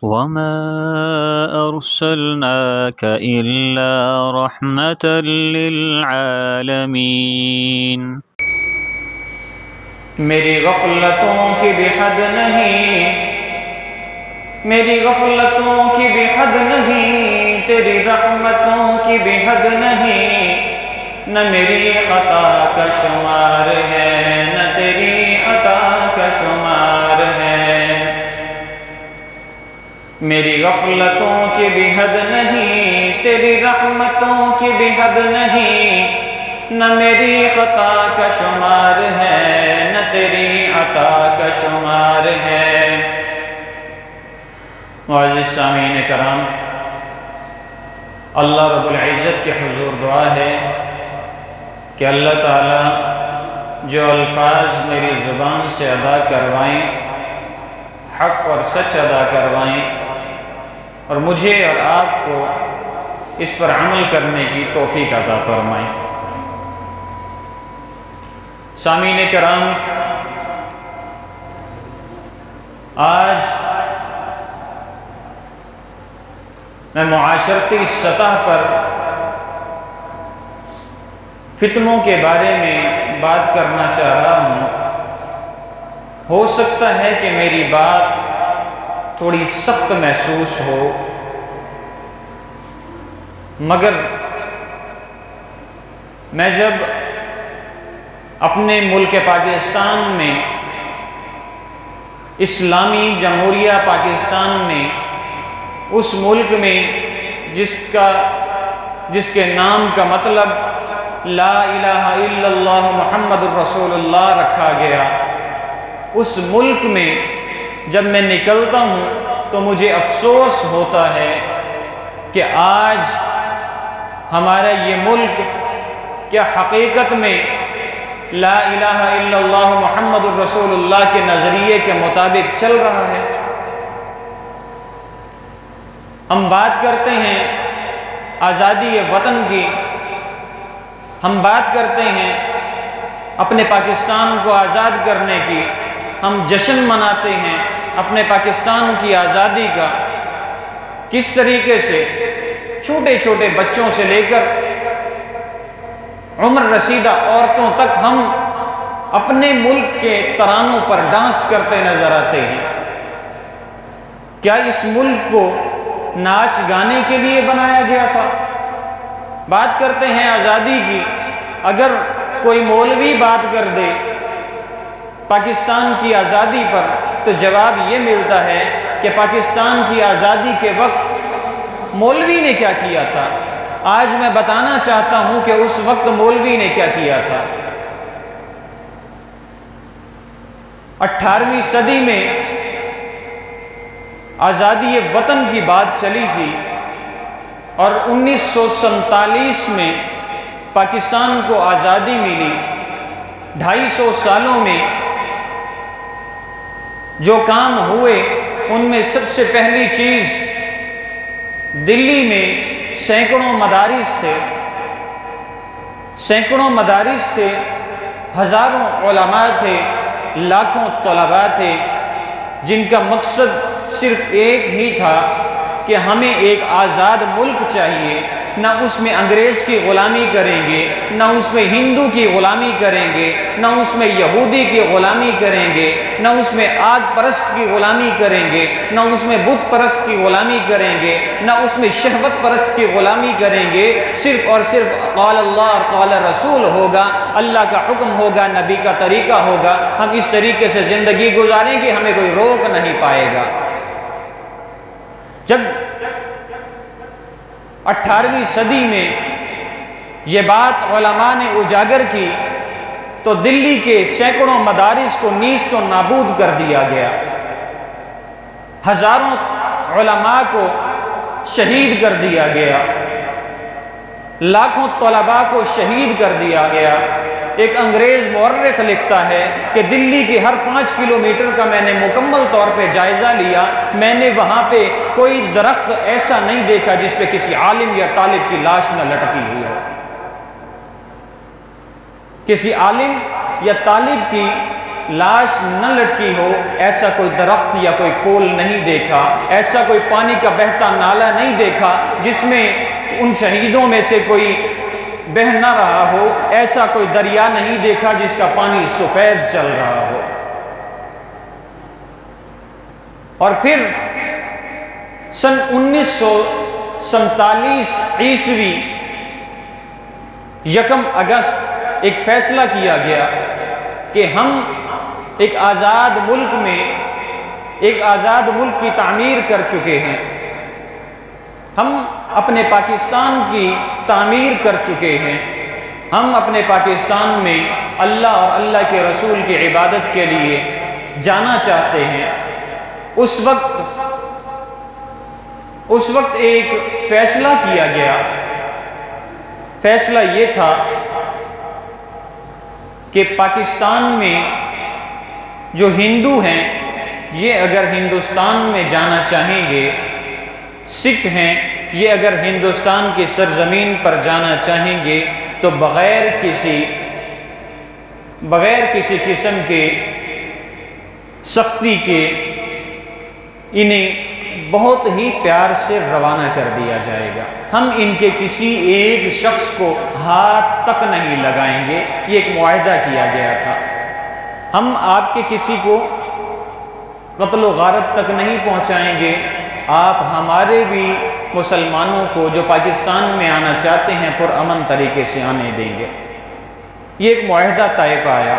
وما أرسلناك إلا رحمة للعالمين۔ میری غفلتوں کی بھی حد نہیں، میری غفلتوں کی بھی حد نہیں، تیری رحمتوں کی بھی حد نہیں، نہ میری خطا کا شمار ہے نہ تیری عطا کا شمار ہے۔ میری غفلتوں کی بھی حد نہیں، تیری رحمتوں کی بھی حد نہیں، نہ میری خطا کا شمار ہے نہ تیری عطا کا شمار ہے۔ معزز سامعین کرام، اللہ رب العزت کے حضور دعا ہے کہ اللہ تعالیٰ جو الفاظ میری زبان سے ادا کروائیں، حق اور سچ ادا کروائیں، اور مجھے اور آپ کو اس پر عمل کرنے کی توفیق عطا فرمائیں۔ سامعین کرام، آج میں معاشرتی سطح پر فتنوں کے بارے میں بات کرنا چاہ رہا ہوں۔ ہو سکتا ہے کہ میری بات تھوڑی سخت محسوس ہو، مگر میں جب اپنے ملک پاکستان میں، اسلامی جمہوریہ پاکستان میں، اس ملک میں جس کے نام کا مطلب لا الہ الا اللہ محمد الرسول اللہ رکھا گیا، اس ملک میں جب میں نکلتا ہوں تو مجھے افسوس ہوتا ہے کہ آج ہمارا یہ ملک کیا حقیقت میں لا الہ الا اللہ محمد الرسول اللہ کے نظریے کے مطابق چل رہا ہے؟ ہم بات کرتے ہیں آزادی وطن کی، ہم بات کرتے ہیں اپنے پاکستان کو آزاد کرنے کی، ہم جشن مناتے ہیں اپنے پاکستان کی آزادی کا۔ کس طریقے سے چھوٹے چھوٹے بچوں سے لے کر عمر رسیدہ عورتوں تک ہم اپنے ملک کے ترانوں پر ڈانس کرتے نظر آتے ہیں۔ کیا اس ملک کو ناچ گانے کے لیے بنایا گیا تھا؟ بات کرتے ہیں آزادی کی، اگر کوئی مولوی بات کر دے پاکستان کی آزادی پر تو جواب یہ ملتا ہے کہ پاکستان کی آزادی کے وقت مولوی نے کیا کیا تھا۔ آج میں بتانا چاہتا ہوں کہ اس وقت مولوی نے کیا کیا تھا۔ 18ویں صدی میں آزادی وطن کی بات چلی تھی، اور 1947 میں پاکستان کو آزادی ملی۔ 250 سالوں میں جو کام ہوئے ان میں سب سے پہلی چیز، دلی میں سینکڑوں مدارس تھے، ہزاروں علماء تھے، لاکھوں طلباء تھے، جن کا مقصد صرف ایک ہی تھا کہ ہمیں ایک آزاد ملک چاہیے، نہ اس میں انگریز کی غلامی کریں گے، نہ اس میں ہندو کی غلامی کریں گے، نہ اس میں یہودی کی غلامی کریں گے، نہ اس میں آگ پرست کی غلامی کریں گے، نہ اس میں بت پرست کی غلامی کریں گے، نہ اس میں شہوت پرست کی غلامی کریں گے۔ صرف اور صرف قال اللہ اور قال رسول ہوگا، اللہ کا حکم ہوگا، نبی کا طریقہ ہوگا۔ ہم اس طریقے سے زندگی گزاریں گے، ہمیں کوئی روک نہیں پائے گا۔ جب 18ویں صدی میں یہ بات علماء نے اجاگر کی تو دلی کے سینکڑوں مدارس کو نیست و نابود کر دیا گیا، ہزاروں علماء کو شہید کر دیا گیا، لاکھوں طلباء کو شہید کر دیا گیا۔ ایک انگریز مورخ لکھتا ہے کہ دلی کے ہر 5 کلومیٹر کا میں نے مکمل طور پہ جائزہ لیا، میں نے وہاں پہ کوئی درخت ایسا نہیں دیکھا جس پہ کسی عالم یا طالب کی لاش نہ لٹکی ہوئی ہو۔ کسی عالم یا طالب کی لاش نہ لٹکی ہو، ایسا کوئی درخت یا کوئی پول نہیں دیکھا، ایسا کوئی پانی کا بہتا نالا نہیں دیکھا جس میں ان شہیدوں میں سے کوئی بہہ نہ رہا ہو، ایسا کوئی دریا نہیں دیکھا جس کا پانی سفید چل رہا ہو۔ اور پھر سن 1947 عیسوی 1 اگست ایک فیصلہ کیا گیا کہ ہم ایک آزاد ملک میں ایک آزاد ملک کی تعمیر کر چکے ہیں، ہم اپنے پاکستان کی تعمیر کر چکے ہیں، ہم اپنے پاکستان میں اللہ اور اللہ کے رسول کی عبادت کے لیے جانا چاہتے ہیں۔ اس وقت ایک فیصلہ کیا گیا، فیصلہ یہ تھا کہ پاکستان میں جو ہندو ہیں یہ اگر ہندوستان میں جانا چاہیں گے، سکھ ہیں یہ اگر ہندوستان کی سرزمین پر جانا چاہیں گے تو بغیر کسی قسم کے سختی کے انہیں بہت ہی پیار سے روانہ کر دیا جائے گا، ہم ان کے کسی ایک شخص کو ہاتھ تک نہیں لگائیں گے۔ یہ ایک معاہدہ کیا گیا تھا، ہم آپ کے کسی کو قتل و غارت تک نہیں پہنچائیں گے، آپ ہمارے بھی مسلمانوں کو جو پاکستان میں آنا چاہتے ہیں پرامن طریقے سے آنے دیں گے۔ یہ ایک معاہدہ طے پایا،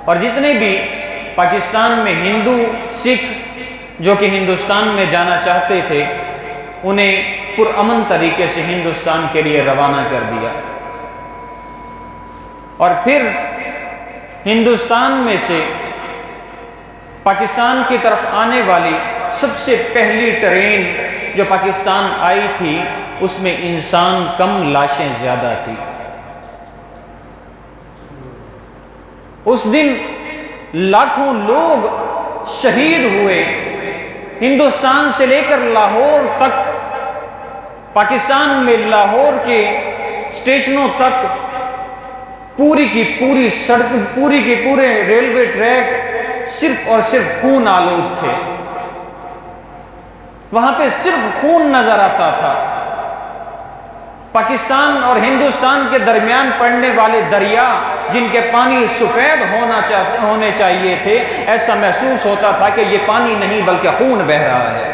اور جتنے بھی پاکستان میں ہندو سکھ جو کہ ہندوستان میں جانا چاہتے تھے انہیں پرامن طریقے سے ہندوستان کے لیے روانہ کر دیا۔ اور پھر ہندوستان میں سے پاکستان کی طرف آنے والی سب سے پہلی ٹرین جو پاکستان آئی تھی اس میں انسان کم لاشیں زیادہ تھی۔ اس دن لاکھوں لوگ شہید ہوئے، ہندوستان سے لے کر لاہور تک، پاکستان میں لاہور کے اسٹیشنوں تک پوری کی پوری سڑک، پورے ریلوے ٹریک صرف اور صرف خون آلود تھے، وہاں پہ صرف خون نظر آتا تھا۔ پاکستان اور ہندوستان کے درمیان پڑنے والے دریا جن کے پانی سفید ہونے چاہیے تھے، ایسا محسوس ہوتا تھا کہ یہ پانی نہیں بلکہ خون بہہ رہا ہے۔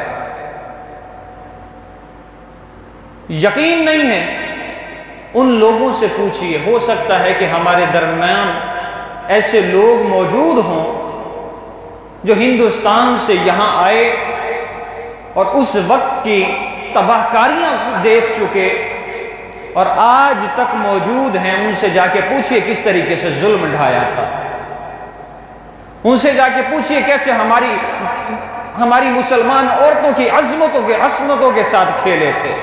یقین نہیں ہے، ان لوگوں سے پوچھئے، ہو سکتا ہے کہ ہمارے درمیان ایسے لوگ موجود ہوں جو ہندوستان سے یہاں آئے اور اس وقت کی تباہ کاریاں دیکھ چکے اور آج تک موجود ہیں، ان سے جا کے پوچھئے کس طریقے سے ظلم ڈھایا تھا، ان سے جا کے پوچھئے کیسے ہماری مسلمان عورتوں کی عصمتوں کے ساتھ کھیلے تھے،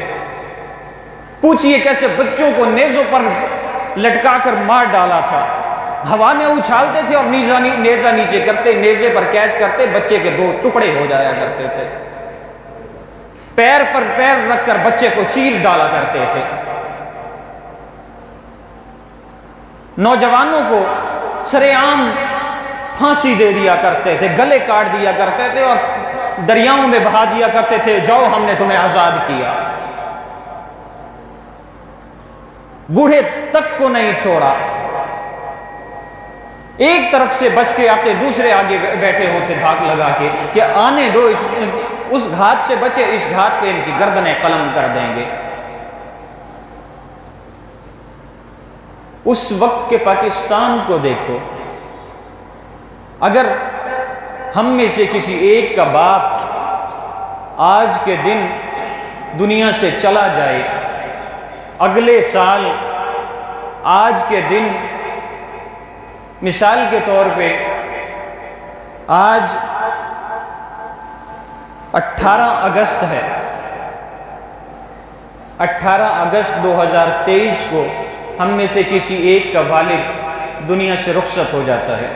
پوچھئے کیسے بچوں کو نیزوں پر لٹکا کر مار ڈالا تھا، ہوا میں اچھالتے تھے اور نیزہ نیچے کرتے، نیزے پر کیچ کرتے، بچے کے 2 ٹکڑے ہو جایا کرتے تھے، پیر پر پیر رکھ کر بچے کو چیر ڈالا کرتے تھے، نوجوانوں کو سرے عام پھانسی دے دیا کرتے تھے، گلے کاٹ دیا کرتے تھے اور دریاؤں میں بہا دیا کرتے تھے، جاؤ ہم نے تمہیں آزاد کیا۔ بوڑھے تک کو نہیں چھوڑا، ایک طرف سے بچ کے آتے دوسرے آگے بیٹھے ہوتے دھاک لگا کے کہ آنے دو، اس گھات سے بچے، اس گھات پہ ان کی گردنیں قلم کر دیں گے۔ اس وقت کے پاکستان کو دیکھو، اگر ہم میں سے کسی ایک کا باپ آج کے دن دنیا سے چلا جائے، اگلے سال آج کے دن مثال کے طور پہ آج 18 اگست ہے، 18 اگست 2023 کو ہم میں سے کسی ایک کا والد دنیا سے رخصت ہو جاتا ہے۔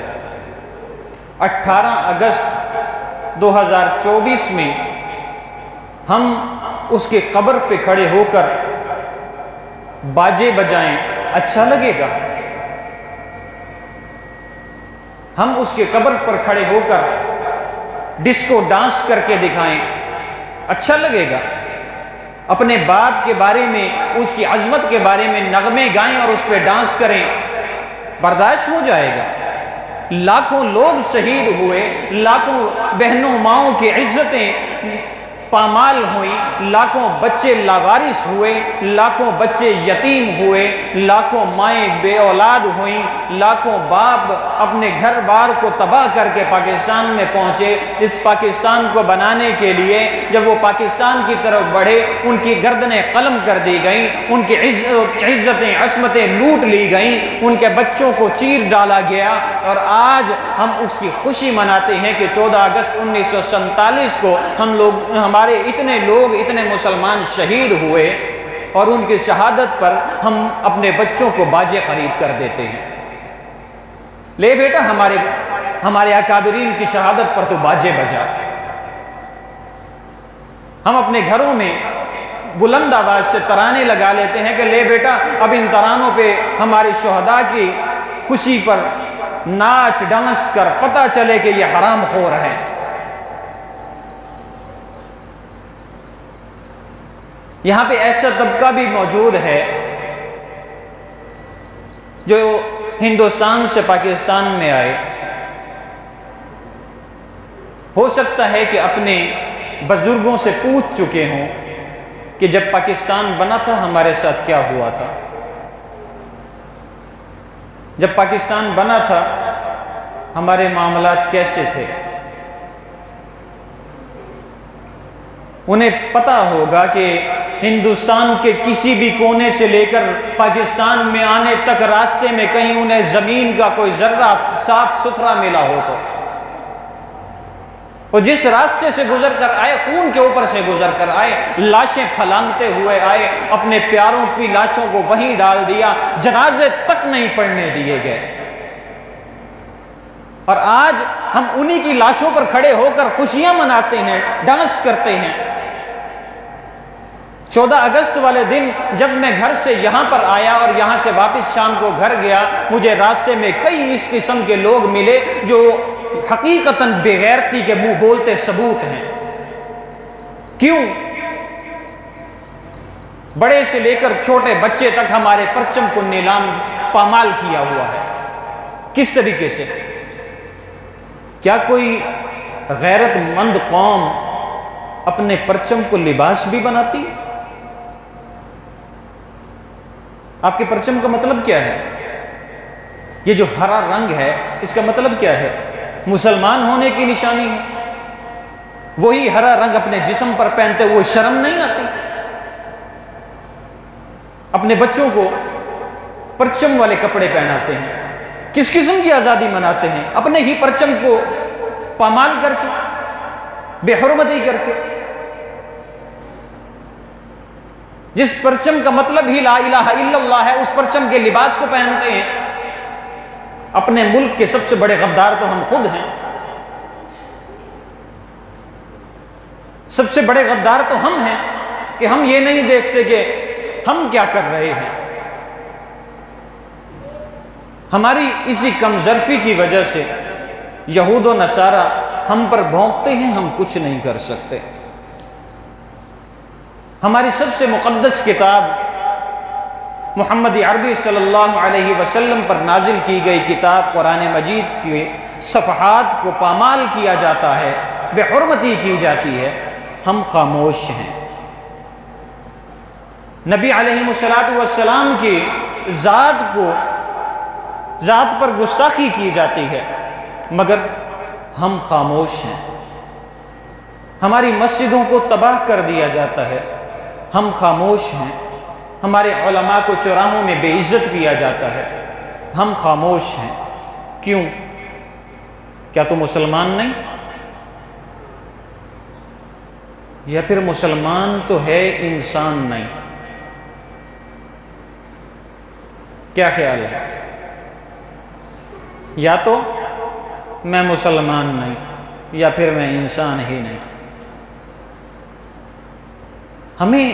18 اگست 2024 میں ہم اس کے قبر پہ کھڑے ہو کر باجے بجائیں، اچھا لگے گا؟ ہم اس کے قبر پر کھڑے ہو کر ڈسکو ڈانس کر کے دکھائیں، اچھا لگے گا؟ اپنے باپ کے بارے میں، اس کی عظمت کے بارے میں نغمے گائیں اور اس پہ ڈانس کریں، برداشت ہو جائے گا؟ لاکھوں لوگ شہید ہوئے، لاکھوں بہنوں ماؤں کی عزتیں پامال ہوئیں، لاکھوں بچے لاوارث ہوئے، لاکھوں بچے یتیم ہوئے، لاکھوں مائیں بے اولاد ہوئیں، لاکھوں باپ اپنے گھر بار کو تباہ کر کے پاکستان میں پہنچے۔ اس پاکستان کو بنانے کے لیے جب وہ پاکستان کی طرف بڑھے، ان کی گردنیں قلم کر دی گئیں، ان کی عزتیں عصمتیں لوٹ لی گئیں، ان کے بچوں کو چیر ڈالا گیا، اور آج ہم اس کی خوشی مناتے ہیں کہ 14 اگست 1947 کو ہمارے اتنے لوگ، اتنے مسلمان شہید ہوئے، اور ان کی شہادت پر ہم اپنے بچوں کو باجے خرید کر دیتے ہیں۔ لے بیٹا ہمارے اکابرین کی شہادت پر تو باجے بجا۔ ہم اپنے گھروں میں بلند آواز سے ترانے لگا لیتے ہیں کہ لے بیٹا اب ان ترانوں پہ ہماری شہداء کی خوشی پر ناچ ڈانس کر پتہ چلے کہ یہ حرام خور ہے۔ یہاں پہ ایسا طبقہ بھی موجود ہے جو ہندوستان سے پاکستان میں آئے، ہو سکتا ہے کہ اپنے بزرگوں سے پوچھ چکے ہوں کہ جب پاکستان بنا تھا ہمارے ساتھ کیا ہوا تھا، جب پاکستان بنا تھا ہمارے معاملات کیسے تھے۔ انہیں پتہ ہوگا کہ ہندوستان کے کسی بھی کونے سے لے کر پاکستان میں آنے تک راستے میں کہیں انہیں زمین کا کوئی ذرہ صاف ستھرا ملا ہو تو، وہ جس راستے سے گزر کر آئے، خون کے اوپر سے گزر کر آئے، لاشیں پھلانگتے ہوئے آئے، اپنے پیاروں کی لاشوں کو وہیں ڈال دیا، جنازے تک نہیں پڑھنے دیے گئے، اور آج ہم انہی کی لاشوں پر کھڑے ہو کر خوشیاں مناتے ہیں، ڈانس کرتے ہیں۔ 14 اگست والے دن جب میں گھر سے یہاں پر آیا اور یہاں سے واپس شام کو گھر گیا، مجھے راستے میں کئی اس قسم کے لوگ ملے جو حقیقتاً بے غیرتی کے منہ بولتے ثبوت ہیں۔ کیوں؟ بڑے سے لے کر چھوٹے بچے تک ہمارے پرچم کو نیلام پامال کیا ہوا ہے۔ کس طریقے سے؟ کیا کوئی غیرت مند قوم اپنے پرچم کو لباس بھی بناتی؟ آپ کے پرچم کا مطلب کیا ہے؟ یہ جو ہرا رنگ ہے اس کا مطلب کیا ہے؟ مسلمان ہونے کی نشانی ہے۔ وہی ہرا رنگ اپنے جسم پر پہنتے ہوئے شرم نہیں آتی؟ اپنے بچوں کو پرچم والے کپڑے پہناتے ہیں، کس قسم کی آزادی مناتے ہیں؟ اپنے ہی پرچم کو پامال کر کے، بے حرمتی کر کے۔ جس پرچم کا مطلب ہی لا الہ الا اللہ ہے، اس پرچم کے لباس کو پہنتے ہیں۔ اپنے ملک کے سب سے بڑے غدار تو ہم خود ہیں، سب سے بڑے غدار تو ہم ہیں کہ ہم یہ نہیں دیکھتے کہ ہم کیا کر رہے ہیں۔ ہماری اسی کم ظرفی کی وجہ سے یہود و نصارہ ہم پر بھونکتے ہیں، ہم کچھ نہیں کر سکتے۔ ہماری سب سے مقدس کتاب محمد عربی صلی اللہ علیہ وسلم پر نازل کی گئی کتاب قرآن مجید کے صفحات کو پامال کیا جاتا ہے، بے حرمتی کی جاتی ہے، ہم خاموش ہیں۔ نبی علیہ السلام کی ذات پر گستاخی کی جاتی ہے، مگر ہم خاموش ہیں۔ ہماری مسجدوں کو تباہ کر دیا جاتا ہے، ہم خاموش ہیں۔ ہمارے علماء کو چوراہوں میں بے عزت کیا جاتا ہے، ہم خاموش ہیں۔ کیوں؟ کیا تو مسلمان نہیں؟ یا پھر مسلمان تو ہے انسان نہیں؟ کیا خیال ہے؟ یا تو میں مسلمان نہیں یا پھر میں انسان ہی نہیں۔ ہمیں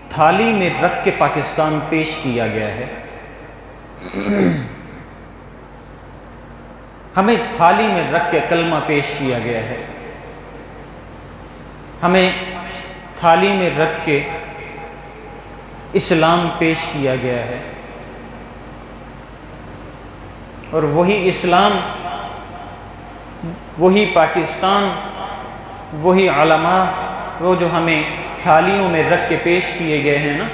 تھالی میں رکھ کے پاکستان پیش کیا گیا ہے، ہمیں تھالی میں رکھ کے کلمہ پیش کیا گیا ہے، ہمیں تھالی میں رکھ کے اسلام پیش کیا گیا ہے، اور وہی اسلام، وہی پاکستان، وہی علماء، وہ جو ہمیں تھالیوں میں رکھ کے پیش کیے گئے ہیں نا،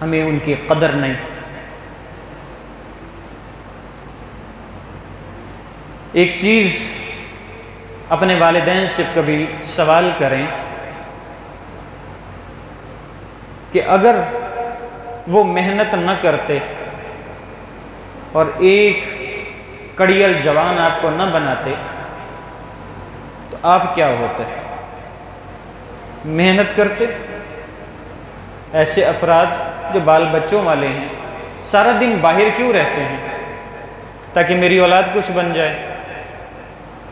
ہمیں ان کی قدر نہیں۔ ایک چیز اپنے والدین سے کبھی سوال کریں کہ اگر وہ محنت نہ کرتے اور ایک کڑیل جوان آپ کو نہ بناتے تو آپ کیا ہوتے؟ محنت کرتے؟ ایسے افراد جو بال بچوں والے ہیں سارا دن باہر کیوں رہتے ہیں؟ تاکہ میری اولاد کچھ بن جائے۔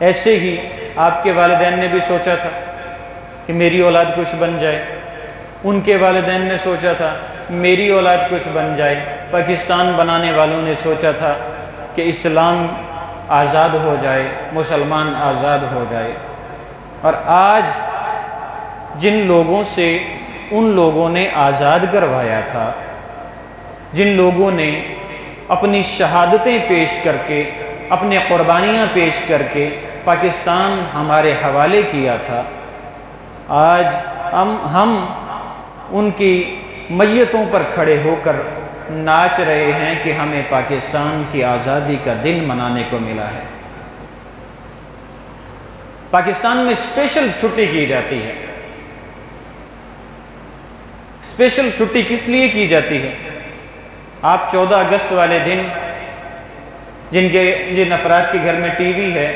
ایسے ہی آپ کے والدین نے بھی سوچا تھا کہ میری اولاد کچھ بن جائے، ان کے والدین نے سوچا تھا میری اولاد کچھ بن جائے، پاکستان بنانے والوں نے سوچا تھا کہ اسلام آزاد ہو جائے، مسلمان آزاد ہو جائے۔ اور آج جن لوگوں سے ان لوگوں نے آزاد کروایا تھا، جن لوگوں نے اپنی شہادتیں پیش کر کے، اپنے قربانیاں پیش کر کے پاکستان ہمارے حوالے کیا تھا، آج ہم ان کی میتوں پر کھڑے ہو کر ناچ رہے ہیں کہ ہمیں پاکستان کی آزادی کا دن منانے کو ملا ہے۔ پاکستان میں اسپیشل چھٹی کی جاتی ہے۔ اسپیشل چھٹی کس لیے کی جاتی ہے؟ آپ 14 اگست والے دن جن افراد کے گھر میں ٹی وی ہے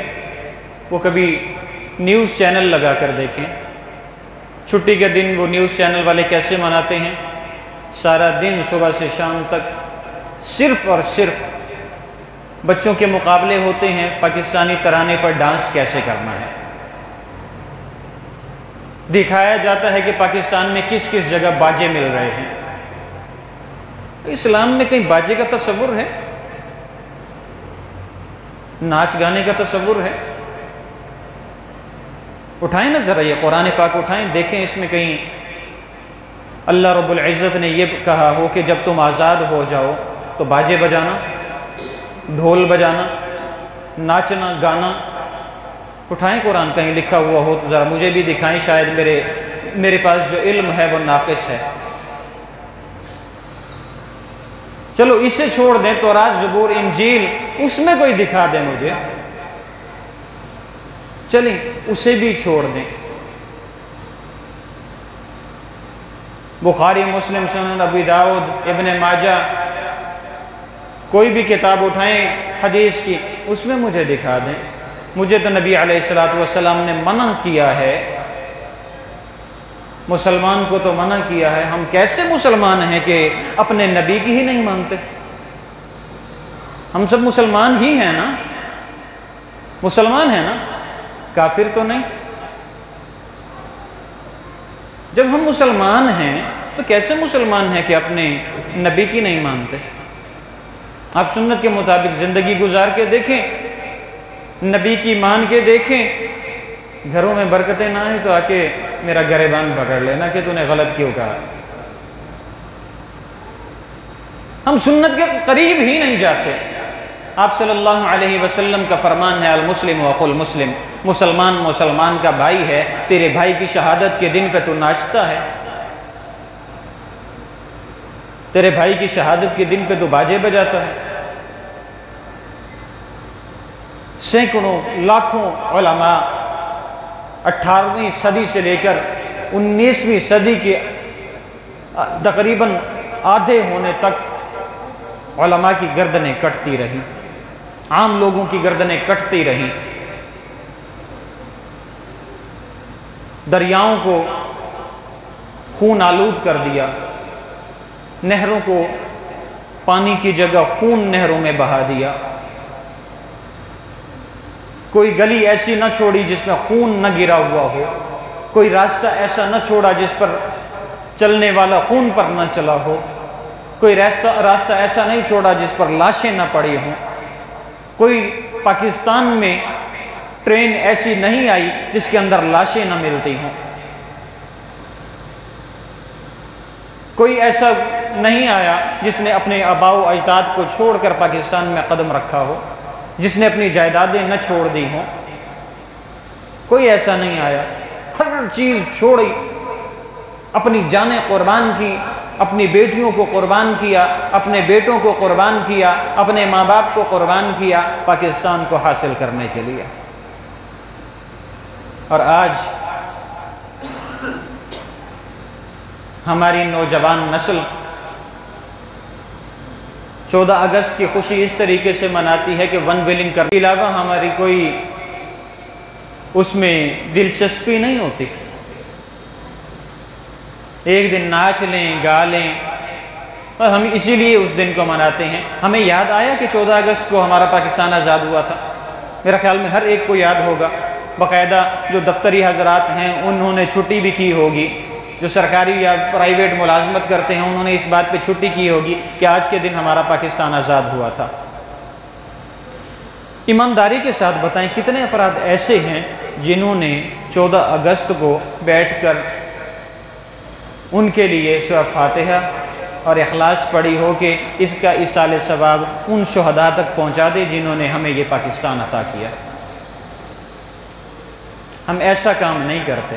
وہ کبھی نیوز چینل لگا کر دیکھیں، چھٹی کے دن وہ نیوز چینل والے کیسے مناتے ہیں؟ سارا دن صبح سے شام تک صرف اور صرف بچوں کے مقابلے ہوتے ہیں پاکستانی ترانے پر ڈانس کیسے کرنا ہے۔ دکھایا جاتا ہے کہ پاکستان میں کس کس جگہ باجے مل رہے ہیں۔ اسلام میں کہیں باجے کا تصور ہے؟ ناچ گانے کا تصور ہے؟ اٹھائیں نا ذرا یہ قرآن پاک اٹھائیں، دیکھیں اس میں کہیں اللہ رب العزت نے یہ کہا ہو کہ جب تم آزاد ہو جاؤ تو باجے بجانا، ڈھول بجانا، ناچنا گانا۔ اٹھائیں قرآن، کہیں لکھا ہوا ہو تو ذرا مجھے بھی دکھائیں، شاید میرے پاس جو علم ہے وہ ناقص ہے۔ چلو اسے چھوڑ دیں، تورات، زبور، انجیل، اس میں کوئی دکھا دیں مجھے، چلیں اسے بھی چھوڑ دیں۔ بخاری، مسلم، سنن، ابی داؤد، ابن ماجہ، کوئی بھی کتاب اٹھائیں حدیث کی، اس میں مجھے دکھا دیں۔ مجھے تو نبی علیہ السلام نے منع کیا ہے، مسلمان کو تو منع کیا ہے۔ ہم کیسے مسلمان ہیں کہ اپنے نبی کی ہی نہیں مانتے؟ ہم سب مسلمان ہی ہیں نا، مسلمان ہیں نا، کافر تو نہیں۔ جب ہم مسلمان ہیں تو کیسے مسلمان ہیں کہ اپنے نبی کی نہیں مانتے؟ آپ سنت کے مطابق زندگی گزار کے دیکھیں، نبی کی مان کے دیکھیں، گھروں میں برکتیں نہ آئیں تو آ کے میرا گریبان پکڑ لینا کہ تو نے غلط کیوں کہا۔ ہم سنت کے قریب ہی نہیں جاتے۔ آپ صلی اللہ علیہ وسلم کا فرمان ہے، المسلم اخو المسلم، مسلمان مسلمان کا بھائی ہے۔ تیرے بھائی کی شہادت کے دن پہ تو ناچتا ہے، تیرے بھائی کی شہادت کے دن پہ تو باجے بجاتا ہے۔ سینکڑوں لاکھوں علماء 18ویں صدی سے لے کر 19ویں صدی کے تقریباً آدھے ہونے تک علماء کی گردنیں کٹتی رہیں، عام لوگوں کی گردنیں کٹتی رہیں۔ دریاؤں کو خون آلود کر دیا، نہروں کو پانی کی جگہ خون نہروں میں بہا دیا، کوئی گلی ایسی نہ چھوڑی جس میں خون نہ گرا ہوا ہو، کوئی راستہ ایسا نہ چھوڑا جس پر چلنے والا خون پر نہ چلا ہو، کوئی راستہ ایسا نہیں چھوڑا جس پر لاشیں نہ پڑی ہوں۔ کوئی پاکستان میں ٹرین ایسی نہیں آئی جس کے اندر لاشیں نہ ملتی ہوں، کوئی ایسا نہیں آیا جس نے اپنے آباء و اجداد کو چھوڑ کر پاکستان میں قدم رکھا ہو، جس نے اپنی جائیدادیں نہ چھوڑ دی ہوں، کوئی ایسا نہیں آیا۔ ہر چیز چھوڑی، اپنی جانیں قربان کی، اپنی بیٹیوں کو قربان کیا، اپنے بیٹوں کو قربان کیا، اپنے ماں باپ کو قربان کیا پاکستان کو حاصل کرنے کے لیے۔ اور آج ہماری نوجوان نسل 14 اگست کی خوشی اس طریقے سے مناتی ہے کہ ون ویلنگ کرنے کے علاوہ ہماری کوئی اس میں دلچسپی نہیں ہوتی۔ ایک دن ناچ لیں، گا لیں، اور ہم اسی لیے اس دن کو مناتے ہیں۔ ہمیں یاد آیا کہ 14 اگست کو ہمارا پاکستان آزاد ہوا تھا؟ میرا خیال میں ہر ایک کو یاد ہوگا، باقاعدہ جو دفتری حضرات ہیں انہوں نے چھٹی بھی کی ہوگی، جو سرکاری یا پرائیویٹ ملازمت کرتے ہیں انہوں نے اس بات پہ چھٹی کی ہوگی کہ آج کے دن ہمارا پاکستان آزاد ہوا تھا۔ ایمانداری کے ساتھ بتائیں کتنے افراد ایسے ہیں جنہوں نے 14 اگست کو بیٹھ کر ان کے لیے سورہ فاتحہ اور اخلاص پڑھی ہو کہ اس کا ایصال ثواب ان شہداء تک پہنچا دے جنہوں نے ہمیں یہ پاکستان عطا کیا۔ ہم ایسا کام نہیں کرتے،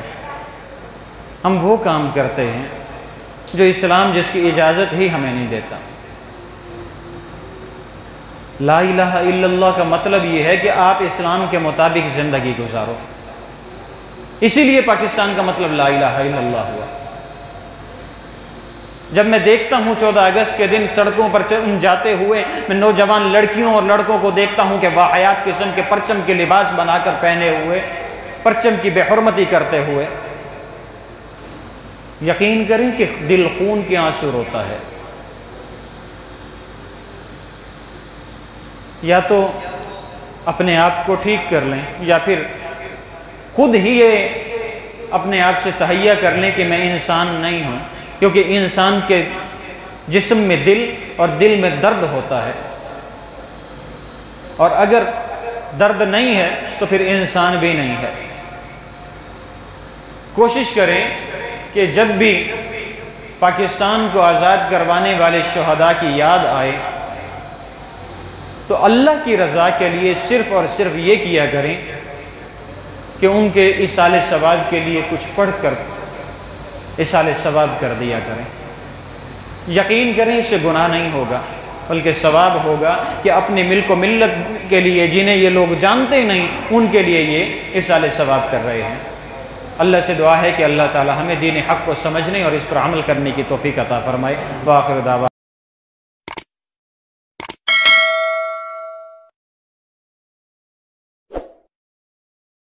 ہم وہ کام کرتے ہیں جو اسلام جس کی اجازت ہی ہمیں نہیں دیتا۔ لا الہ الا اللہ کا مطلب یہ ہے کہ آپ اسلام کے مطابق زندگی گزارو، اسی لیے پاکستان کا مطلب لا الہ الا اللہ ہوا۔ جب میں دیکھتا ہوں 14 اگست کے دن سڑکوں پر جاتے ہوئے میں نوجوان لڑکیوں اور لڑکوں کو دیکھتا ہوں کہ واحیات قسم کے پرچم کے لباس بنا کر پہنے ہوئے، پرچم کی بے حرمتی کرتے ہوئے، یقین کریں کہ دل خون کے آنسو روتا ہے۔ یا تو اپنے آپ کو ٹھیک کر لیں یا پھر خود ہی یہ اپنے آپ سے تہیہ کر لیں کہ میں انسان نہیں ہوں، کیونکہ انسان کے جسم میں دل اور دل میں درد ہوتا ہے، اور اگر درد نہیں ہے تو پھر انسان بھی نہیں ہے۔ کوشش کریں کہ جب بھی پاکستان کو آزاد کروانے والے شہداء کی یاد آئے تو اللہ کی رضا کے لیے صرف اور صرف یہ کیا کریں کہ ان کے ایصال ثواب کے لیے کچھ پڑھ کر ایصال ثواب کر دیا کریں۔ یقین کریں اس سے گناہ نہیں ہوگا بلکہ ثواب ہوگا کہ اپنے ملک و ملت کے لیے جنہیں یہ لوگ جانتے نہیں ان کے لیے یہ ایصال ثواب کر رہے ہیں۔ اللہ سے دعا ہے کہ اللہ تعالی ہمیں دین حق کو سمجھنے اور اس پر عمل کرنے کی توفیق عطا فرمائے۔ وآخر دعوانا